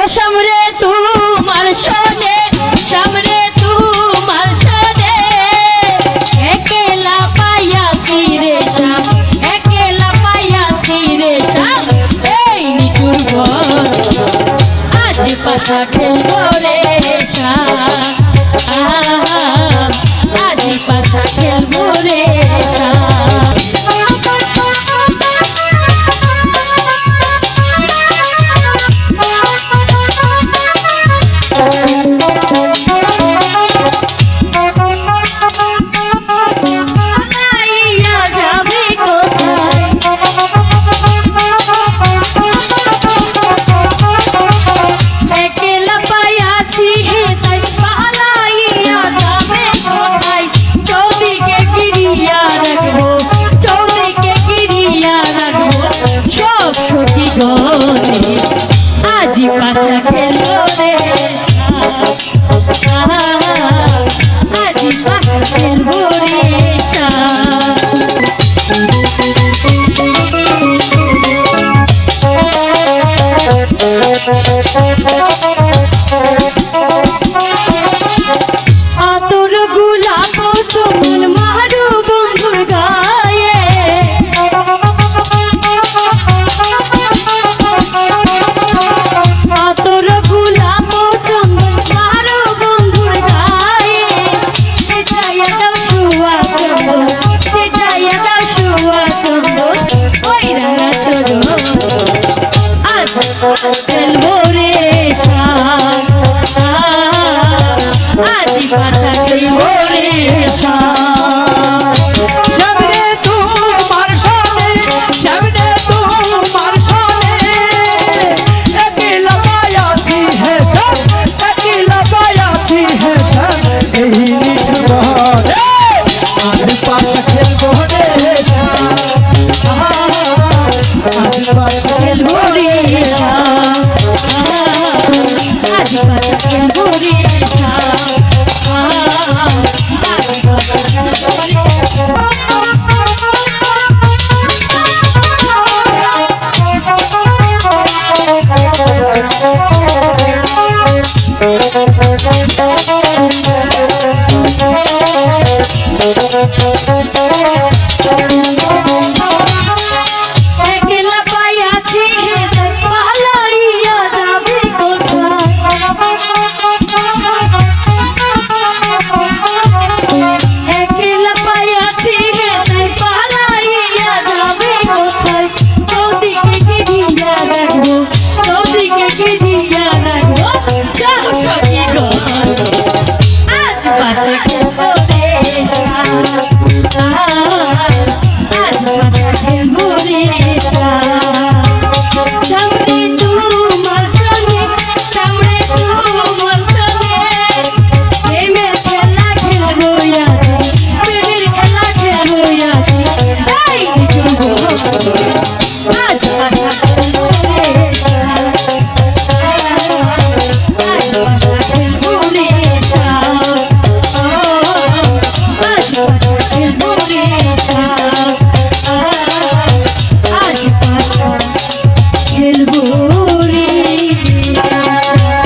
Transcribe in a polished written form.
সামরে তোমার সনে সামরে তোমার সনে একলা পাইয়াছি রে শাম একলা পাইয়াছি রে শাম এই নিঠুর ঘর আজ পাশা খেলবো রে শাম আজ পাশা খেলবো রে শাম আজি পাশা খেলো রে আজি পাশা খেলবো রে আতর গোলাপ চুমন মারু বন্ধুর গায়ে আতর গোলাপ চুমন মারু বন্ধুর গায়ে সেটাই দাও শুয়া চন্দন সেটাই দাও শুয়া চন্দন ওই রাঙা চরণ আজ খেলবো রে আজি পাশা খেলবো রে সামনে তোমার সনে সামনে তোমার সনে একলা পাইয়াছি হে শাম একলা পাইয়াছি হে শাম এই নিঠুর ঘর আজ পাশা খেলবো রে শাম আজ পাশা খেলবো রে শাম আজি পাশা খেলবো রে শাম